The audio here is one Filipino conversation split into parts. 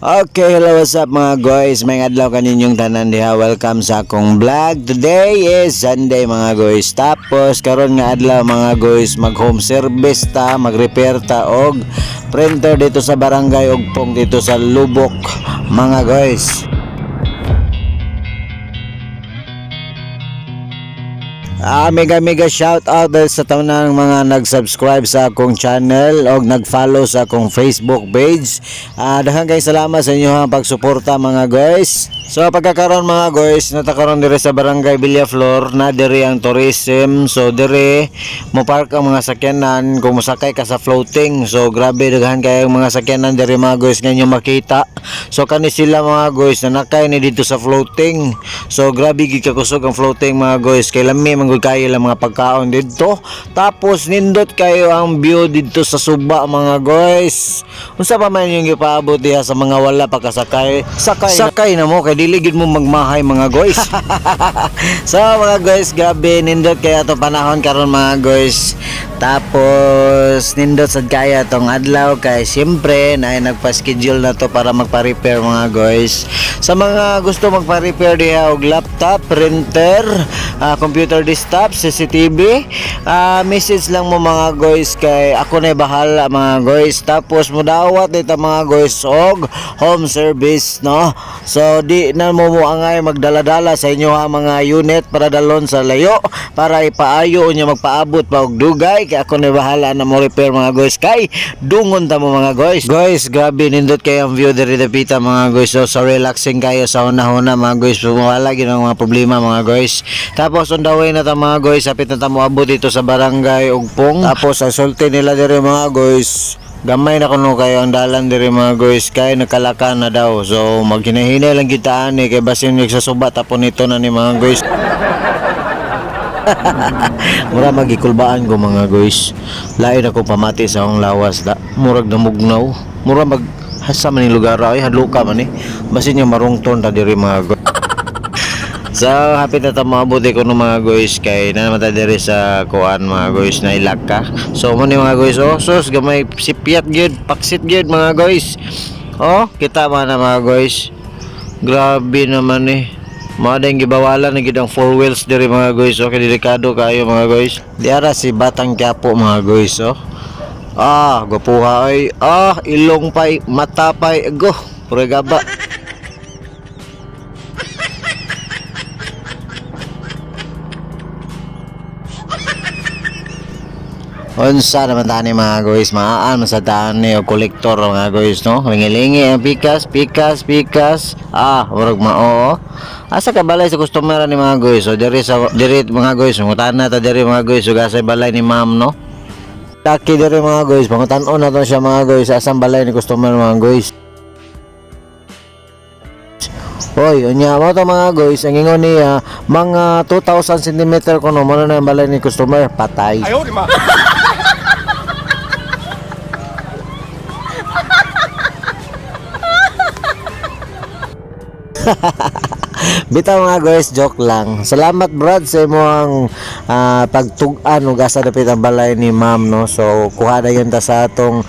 Okay, hello, what's up mga guys? May adlaw kaninyong tanan diha. Welcome sa akong vlog. Today is Sunday mga guys. Tapos karon nga adlaw mga guys, mag home service ta, mag repair ta og printer dito sa barangay Ugpong dito sa Lubok mga guys. Mega shout out sa taunang mga nag-subscribe sa akong channel o nag-follow sa akong Facebook page. Daghang kay salamat sa inyong pagsuporta mga guys. So pagkakaroon mga guys, natakaroon dire sa barangay Villaflor na dire ang tourism. So dire mo park ang mga sakyanan kung musakay ka sa floating. So grabe daghan kay ang mga sakyanan dire mga guys nga inyo makita. So kani sila mga guys na nakay ni dito sa floating. So grabe gid kakusog ang floating mga guys. Kay lami man gud kayo lang mga pagkaon dito. Tapos nindot kayo ang view dito sa Suba mga guys. Unsa pa man yung gipaabot diha sa mga wala pagkasakay. Sakay na mo kay dili gid mo magmahay mga guys. So mga guys, grabe nindot kaya to panahon karon mga guys. Tapos nindot sad kaya tong adlaw kay siyempre na nagpa-schedule na to para magpa-repair mga guys. Sa mga gusto magpa-repair diha og laptop, printer, computer desktop, CCTV, message lang mo mga guys kay ako na bahala mga guys. Tapos mo dawat dito mga guys og home service no. So di na mo angay magdala-dala sa inyo ha mga unit para dalon sa layo para ipaayo unya magpaabot pa og dugay kay ako na bahala na mo repair mga guys kay dungon ta mo mga guys. Guys, grabe nindot kay ang view diri dapita mga guys. So relaxing kayo sa una-una mga guys. Wala gyud ang mga problema mga guys. Tapos on the way na ta mga guys, sapit na ta moabot dito sa barangay Ugpong. Tapos ang sulti nila diri mga guys, gamay na kuno kayo ang dalan diri mga guys kay nakalaka na daw. So maghinahinay lang kita ani kay basin sa suba tapon nito na ni mga guys. Mura magikulbaan ko mga guys. Lain ako pamati sa akong lawas da. Murag namugnaw. Mura mag hasa man ni lugar ay hadluka man ni. Basin yung marungton ta diri mga guys. So happy na ta maabuti ko no mga guys kay na naman ta diri sa kuan mga guys na ilaka. So mo ni mga guys, oh sus gamay sipiat gyud, paksit gyud mga guys. Oh, kita man na mga guys. Grabe naman eh. Madang gibawalan na gid ang four wheels diri mga guys. Okay, delikado kayo mga guys. Diara si Batang Quiapo mga guys, oh. Gapuha ay. Ilong pay, mata pay. Go, pure gaba. Unsa naman tani mga guys, maaan sa tani o kolektor mga guys no. Lingi-lingi ang pikas. Murag mao. Asa ka balay sa customer ni mga guys. So diri mga guys, mangutana ta diri mga guys, ug asa balay ni ma'am no. Taki diri mga guys, pangutan-on na to siya mga guys, asang balay ni customer mga guys. Hoy, unya mo to mga guys, ang ingon niya mga 2,000 cm kuno mo na ang balay ni customer, patay. Ayaw di ma. Bitaw mga guys, joke lang. Salamat Brad sa imong pagtug-an ug asa dapit ang balay ni ma'am no. So kuha na yun ta sa atong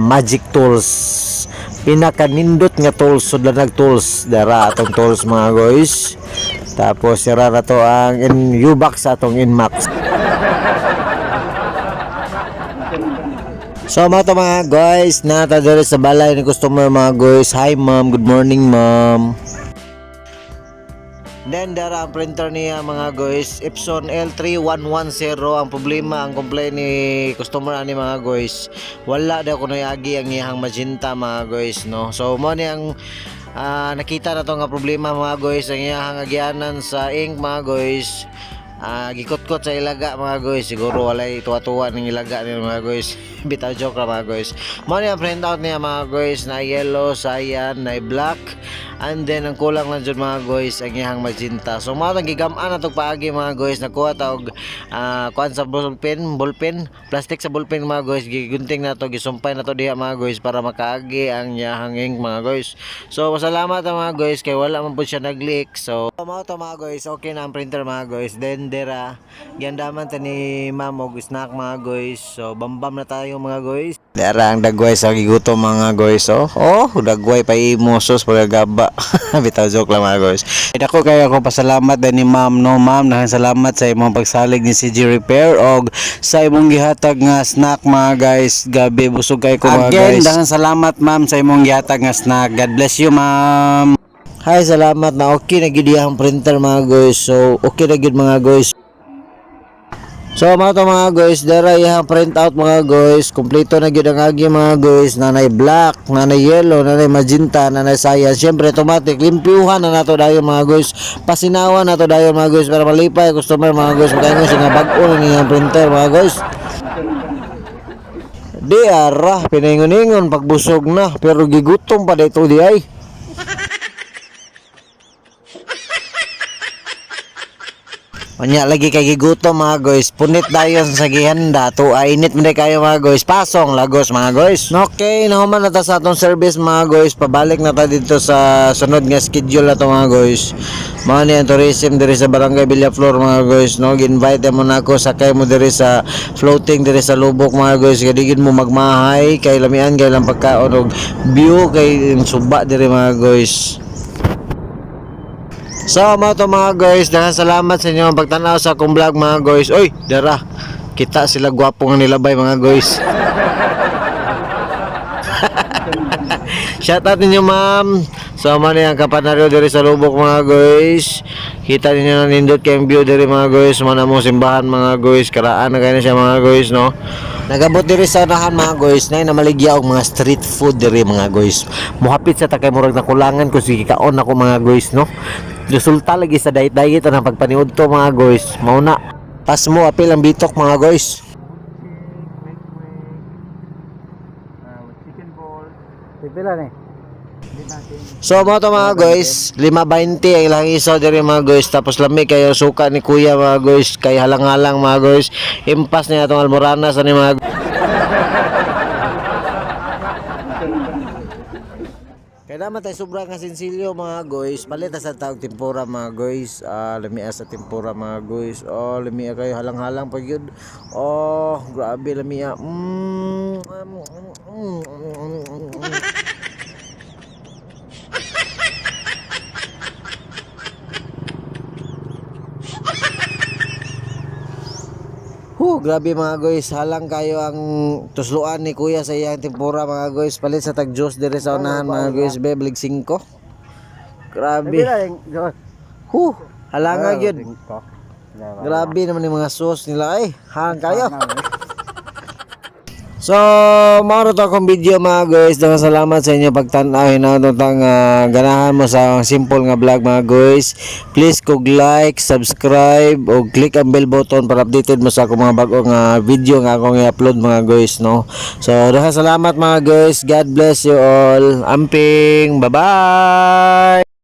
magic tools. Pinakanindot nga tools, sudlanag tools dara atong tools mga guys. Tapos sira na to ang U-box sa atong Inmax. So mga guys, nata diri sa balay ni customer mga guys. Hi ma'am, good morning ma'am. Then dara ang printer niya mga guys, Epson L3110. Ang problema, ang complaint ni customer ani mga guys, wala daw kuno yagi ang iyang magenta mga guys no. So mo ni ang nakita na to nga problema mga guys, ang iyang agyanan sa ink mga guys. Gikot-kot sa ilaga mga guys, siguro walay tuwa-tuwa ning ilaga ni mga guys. Bitaw joke ra mga guys. Mo ni ang print out niya mga guys na yellow, cyan, na black. And then ang kulang lang dyan mga guys ang iyang magenta. So mga gigamaan na itong paagi mga guys. Nakuha tawag kuhan sa ballpen, plastic sa ballpen mga guys. Gigunting na ito, gisumpay na ito diha mga guys para makaagi ang iyang ink mga guys. So masalamat mga guys kay wala man po siya nag-leak. So mga guys, okay na ang printer mga guys. Then tindera. Giandaman ta ni ma'am og snack mga guys. So bambam na tayo mga guys. Dara ang dagway sa gigutom mga guys. Oh, dagway pa imosos pagagaba. Bitaw joke lang mga guys. Dako kayo ako pasalamat din ni ma'am no ma'am, salamat sa imong pagsalig ni CG Repair og sa imong gihatag nga snack mga guys. Gabi busog kay ko mga guys. Again, salamat ma'am sa imong gihatag nga snack. God bless you ma'am. Hi, salamat na okay na gid ang printer mga guys. So okay na gid mga guys. So mga guys, dara yung print out mga guys, kompleto na gyud ang agi mga guys, nanay black, nanay yellow, nanay magenta, nanay cyan, syempre automatic, limpyuhan na nato dayon mga guys, pasinawan nato dayon mga guys para malipay customer mga guys, kaya nga nga bag-o na niyang printer mga guys. Di ara, pinaingon-ingon pagbusog na, pero gigutom pa dito di ay. Anya lagi kay gigutom mga guys. Punit dayon sa gihanda. Init man kayo mga guys. Pasong lagos mga guys. Okay, nahuman na ta sa atong service mga guys. Pabalik na ta dito sa sunod nga schedule na to mga guys. Mao ni ang tourism diri sa Barangay Villaflor mga guys, no. Gi-invite mo na ako sakay mo diri sa floating diri sa Lubok mga guys. Kadigid mo magmahay kay lamian kay lang pagkaon og view kay suba diri mga guys. So mga guys, salamat sa inyo ang pagtanaw sa akong vlog mga guys. Oy, dara, kita sila gwapo nga nilabay mga guys. Shout out ninyo ma'am. So man ang kapanaryo diri sa Lubok mga guys. Kita ninyo na nindot kayong view diri mga guys. Mana mo simbahan mga guys. Karaan na kayo na siya mga guys, no. Nagabot diri sa unahan mga guys, na namaligya og mga street food diri mga guys. Muhapit sa takay murag na kulangan kung sige kaon ako mga guys, no. Resulta lagi sa diet ang pagpaniud to mga guys. Mauna pas mo apil ang bitok mga guys. Chicken ball. Pipila ni. So mga guys, 5.20 ang ilang isaw diri mga guys. Tapos lami kayo suka ni kuya mga guys. Kay halang-halang mga guys. Impas niya itong almoranas ni mga kaya naman tayo sobrang kasinsilyo mga guys. Palit sa tawag tempura mga guys. Lamia sa tempura mga guys. Oh, lamia kayo halang-halang pag yun. Oh, grabe lamia. Grabe mga guys, halang kayo ang tusluan ni kuya sa iyang tempura mga guys. Palit sa tag juice dire sa unahan mga guys, beblig 5. Grabe. Halanga gyud. Grabe naman yung mga sauce nila ay. Halang kayo. So, maro to akong video mga guys. Daghang salamat sa inyo pagtan-aw hinatutang ganahan mo sa simple nga vlog mga guys. Please kog like, subscribe o click ang bell button para updated mo sa akong mga bagong video nga akong i-upload mga guys, no. So, daghang salamat mga guys. God bless you all. Amping. Bye-bye.